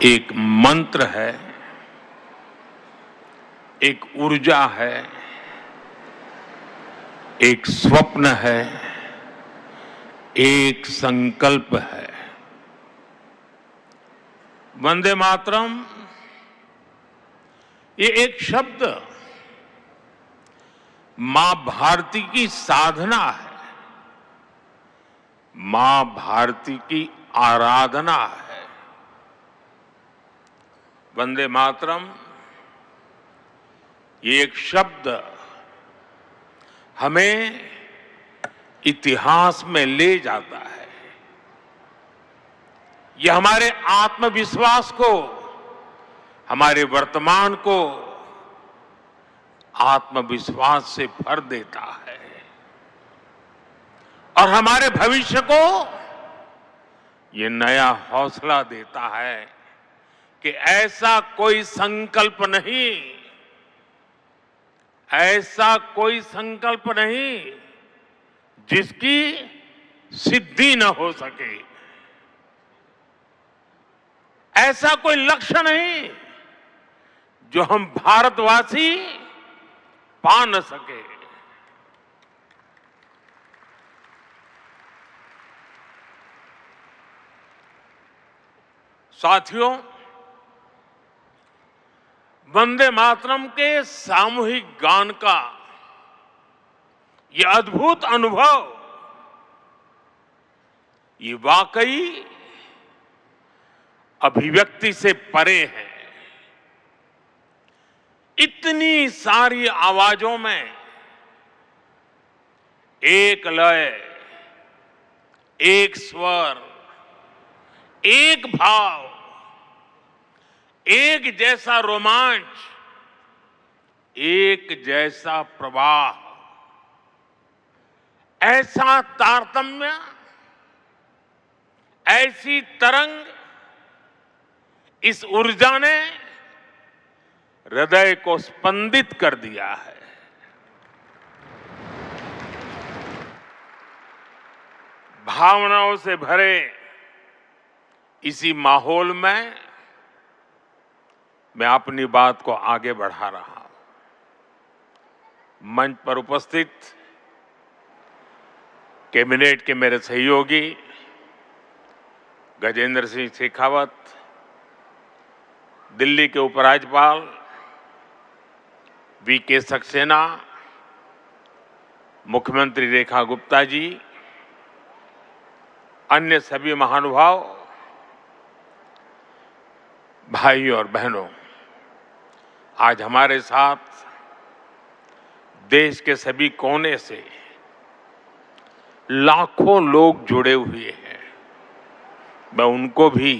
एक मंत्र है, एक ऊर्जा है, एक स्वप्न है, एक संकल्प है। वंदे मातरम ये एक शब्द मां भारती की साधना है, मां भारती की आराधना है। वंदे मातरम ये एक शब्द हमें इतिहास में ले जाता है। यह हमारे आत्मविश्वास को, हमारे वर्तमान को आत्मविश्वास से भर देता है और हमारे भविष्य को ये नया हौसला देता है कि ऐसा कोई संकल्प नहीं, ऐसा कोई संकल्प नहीं जिसकी सिद्धि न हो सके, ऐसा कोई लक्ष्य नहीं जो हम भारतवासी पा न सके। साथियों, वंदे मातरम के सामूहिक गान का यह अद्भुत अनुभव ये वाकई अभिव्यक्ति से परे है। इतनी सारी आवाजों में एक लय, एक स्वर, एक भाव, एक जैसा रोमांच, एक जैसा प्रवाह, ऐसा तारतम्य, ऐसी तरंग, इस ऊर्जा ने हृदय को स्पंदित कर दिया है। भावनाओं से भरे इसी माहौल में मैं अपनी बात को आगे बढ़ा रहा हूं। मंच पर उपस्थित कैबिनेट के मेरे सहयोगी गजेंद्र सिंह शेखावत, दिल्ली के उपराज्यपाल वीके सक्सेना, मुख्यमंत्री रेखा गुप्ता जी, अन्य सभी महानुभाव, भाई और बहनों, आज हमारे साथ देश के सभी कोने से लाखों लोग जुड़े हुए हैं। मैं उनको भी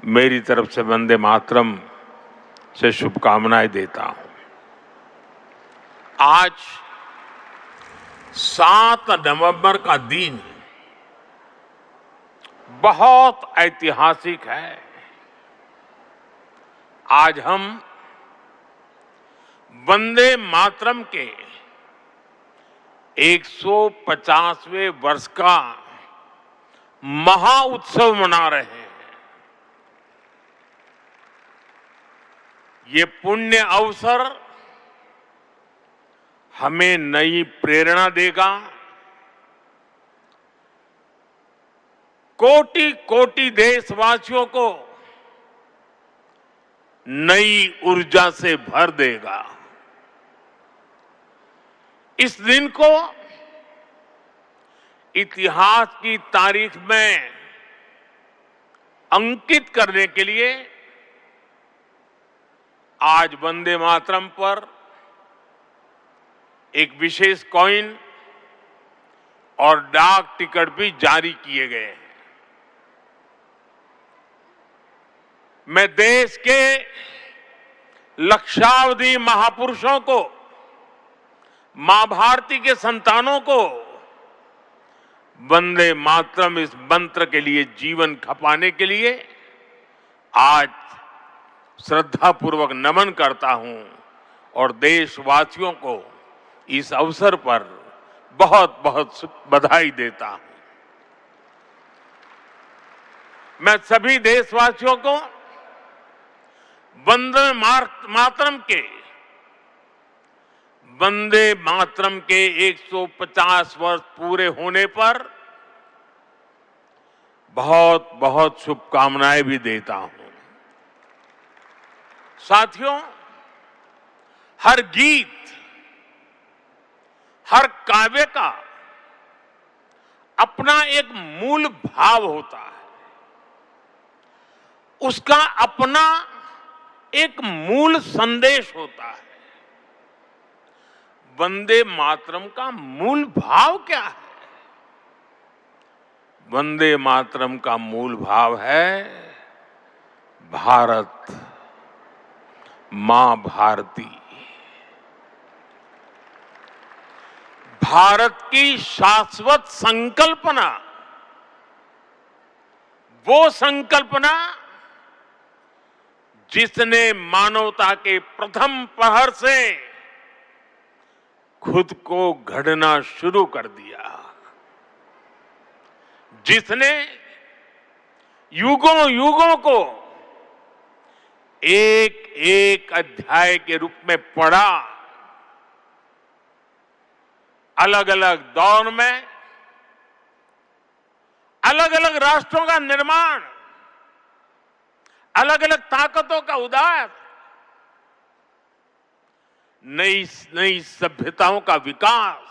मेरी तरफ से वंदे मातरम से शुभकामनाएं देता हूं। आज 7 नवंबर का दिन बहुत ऐतिहासिक है। आज हम वंदे मातरम के 150वें वर्ष का महा उत्सव मना रहे हैं। ये पुण्य अवसर हमें नई प्रेरणा देगा, कोटि कोटि देशवासियों को नई ऊर्जा से भर देगा। इस दिन को इतिहास की तारीख में अंकित करने के लिए आज वंदे मातरम पर एक विशेष कॉइन और डाक टिकट भी जारी किए गए हैं। मैं देश के लक्षावधि महापुरुषों को, मां भारती के संतानों को वंदे मातरम इस मंत्र के लिए जीवन खपाने के लिए आज श्रद्धापूर्वक नमन करता हूं और देशवासियों को इस अवसर पर बहुत बहुत बधाई देता हूं। मैं सभी देशवासियों को वंदे मातरम के 150 वर्ष पूरे होने पर बहुत बहुत शुभकामनाएं भी देता हूं। साथियों, हर गीत, हर काव्य का अपना एक मूल भाव होता है, उसका अपना एक मूल संदेश होता है। वंदे मातरम का मूल भाव क्या है? वंदे मातरम का मूल भाव है भारत मां भारती। भारत की शाश्वत संकल्पना, वो संकल्पना जिसने मानवता के प्रथम प्रहर से खुद को गढ़ना शुरू कर दिया, जिसने युगों युगों को एक एक अध्याय के रूप में पढ़ा, अलग अलग दौर में अलग अलग राष्ट्रों का निर्माण, अलग अलग ताकतों का उदय, नई नई सभ्यताओं का विकास,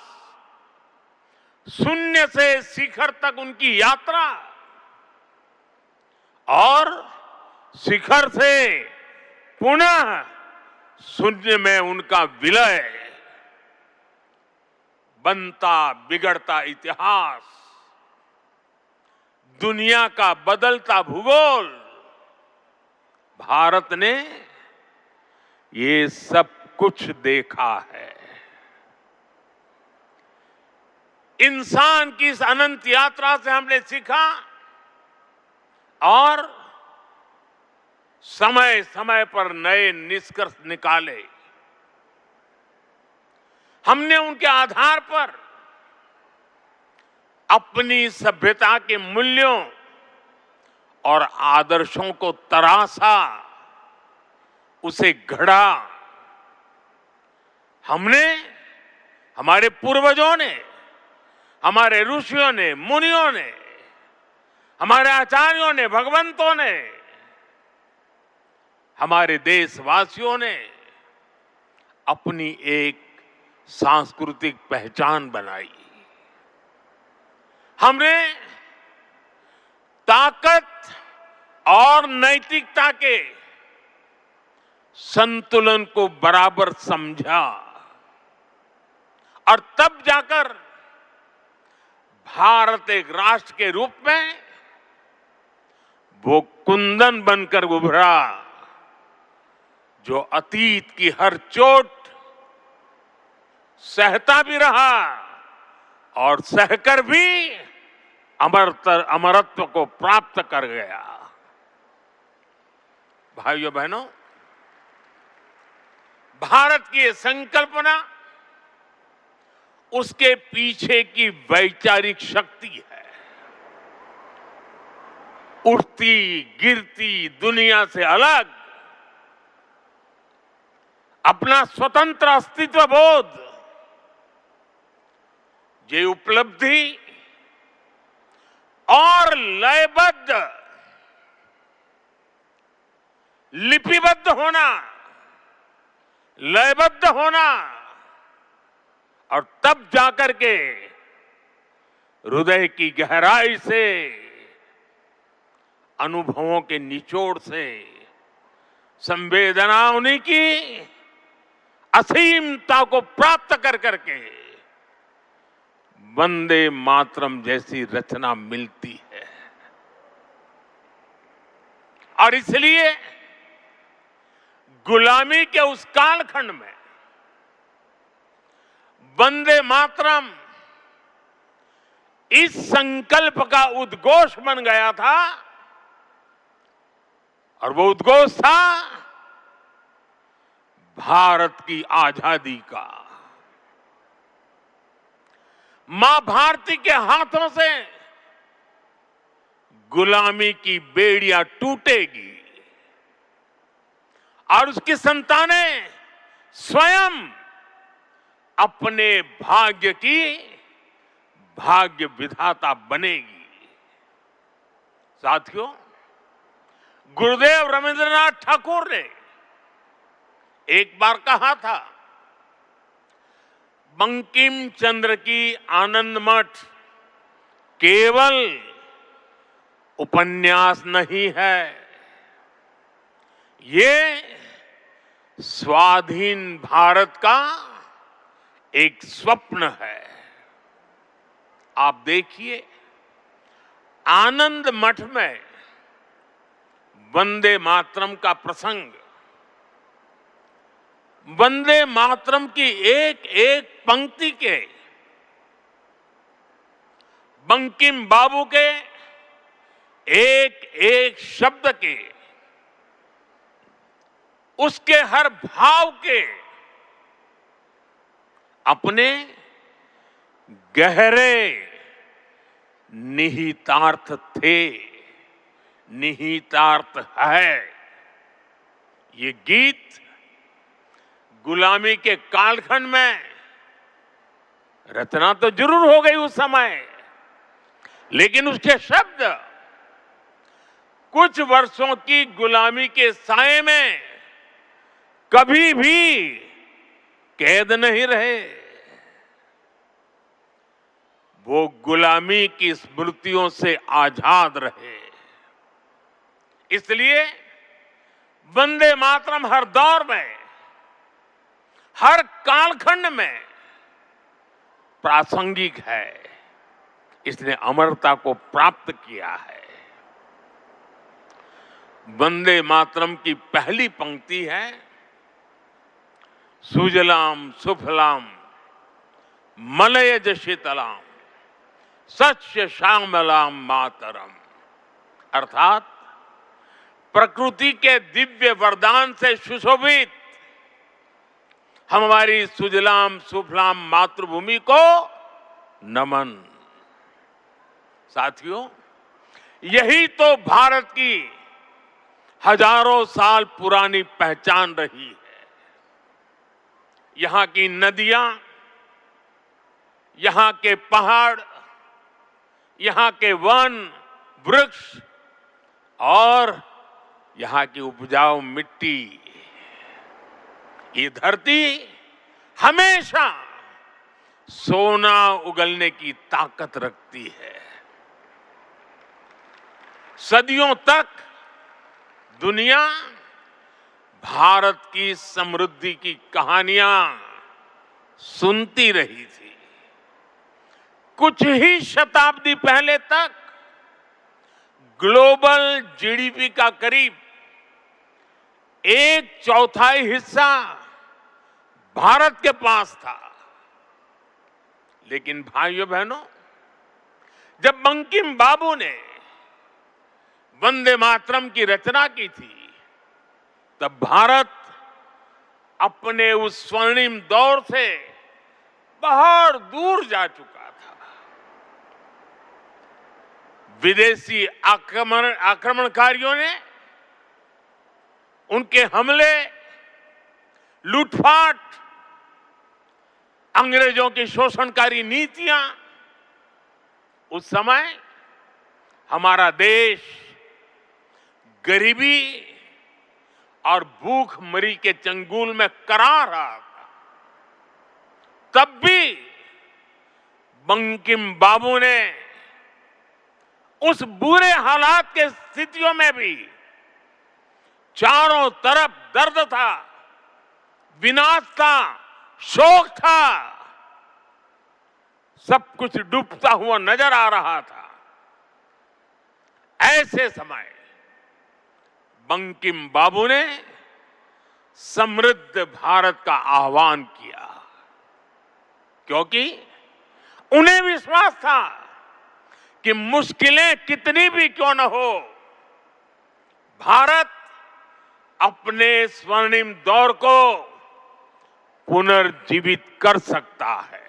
शून्य से शिखर तक उनकी यात्रा और शिखर से पुनः शून्य में उनका विलय, बनता बिगड़ता इतिहास, दुनिया का बदलता भूगोल, भारत ने ये सब कुछ देखा है। इंसान की इस अनंत यात्रा से हमने सीखा और समय समय पर नए निष्कर्ष निकाले। हमने उनके आधार पर अपनी सभ्यता के मूल्यों और आदर्शों को तराशा, उसे गढ़ा। हमने, हमारे पूर्वजों ने, हमारे ऋषियों ने, मुनियों ने, हमारे आचार्यों ने, भगवंतों ने, हमारे देशवासियों ने अपनी एक सांस्कृतिक पहचान बनाई। हमने ताकत और नैतिकता के संतुलन को बराबर समझा और तब जाकर भारत एक राष्ट्र के रूप में वो कुंदन बनकर उभरा जो अतीत की हर चोट सहता भी रहा और सहकर भी अमरत्व को प्राप्त कर गया। भाइयों बहनों, भारत की ये संकल्पना, उसके पीछे की वैचारिक शक्ति है। उठती गिरती दुनिया से अलग अपना स्वतंत्र अस्तित्व बोध, ये उपलब्धि और लयबद्ध, लिपिबद्ध होना, लयबद्ध होना और तब जाकर के हृदय की गहराई से, अनुभवों के निचोड़ से, संवेदनाओं की असीमता को प्राप्त कर करके वंदे मातरम जैसी रचना मिलती है। और इसलिए गुलामी के उस कालखंड में वंदे मातरम इस संकल्प का उद्घोष बन गया था और वो उद्घोष था भारत की आजादी का। मां भारती के हाथों से गुलामी की बेड़ियां टूटेगी और उसकी संतानें स्वयं अपने भाग्य की भाग्य विधाता बनेगी। साथियों, गुरुदेव रविंद्रनाथ ठाकुर ने एक बार कहा था, बंकिम चंद्र की आनंद मठ केवल उपन्यास नहीं है, ये स्वाधीन भारत का एक स्वप्न है। आप देखिए, आनंद मठ में वंदे मातरम का प्रसंग, वंदे मातरम की एक एक पंक्ति के, बंकिम बाबू के एक एक शब्द के, उसके हर भाव के अपने गहरे निहितार्थ थे, निहितार्थ है। ये गीत गुलामी के कालखंड में रचना तो जरूर हो गई उस समय, लेकिन उसके शब्द कुछ वर्षों की गुलामी के साए में कभी भी कैद नहीं रहे। वो गुलामी की स्मृतियों से आजाद रहे। इसलिए वंदे मातरम हर दौर में, हर कालखंड में प्रासंगिक है। इसने अमरता को प्राप्त किया है। वंदे मातरम की पहली पंक्ति है, सुजलाम सुफलाम मलयज शीतलाम सस्य श्यामलाम मातरम। अर्थात प्रकृति के दिव्य वरदान से सुशोभित हमारी सुजलाम सुफलाम मातृभूमि को नमन। साथियों, यही तो भारत की हजारों साल पुरानी पहचान रही है। यहां की नदियां, यहां के पहाड़, यहां के वन वृक्ष और यहां की उपजाऊ मिट्टी, ये धरती हमेशा सोना उगलने की ताकत रखती है। सदियों तक दुनिया भारत की समृद्धि की कहानियां सुनती रही थी। कुछ ही शताब्दी पहले तक ग्लोबल जीडीपी का करीब 1/4 हिस्सा भारत के पास था। लेकिन भाइयों बहनों, जब बंकिम बाबू ने वंदे मातरम की रचना की थी, तब भारत अपने उस स्वर्णिम दौर से बहुत दूर जा चुका था। विदेशी आक्रमणकारियों ने उनके हमले, लूटपाट, अंग्रेजों की शोषणकारी नीतियां, उस समय हमारा देश गरीबी और भूखमरी के चंगुल में करा रहा था। तब भी बंकिम बाबू ने उस बुरे हालात के स्थितियों में भी, चारों तरफ दर्द था, विनाश था, शोक था, सब कुछ डूबता हुआ नजर आ रहा था। ऐसे समय बंकिम बाबू ने समृद्ध भारत का आह्वान किया, क्योंकि उन्हें विश्वास था कि मुश्किलें कितनी भी क्यों न हो, भारत अपने स्वर्णिम दौर को पुनर्जीवित कर सकता है।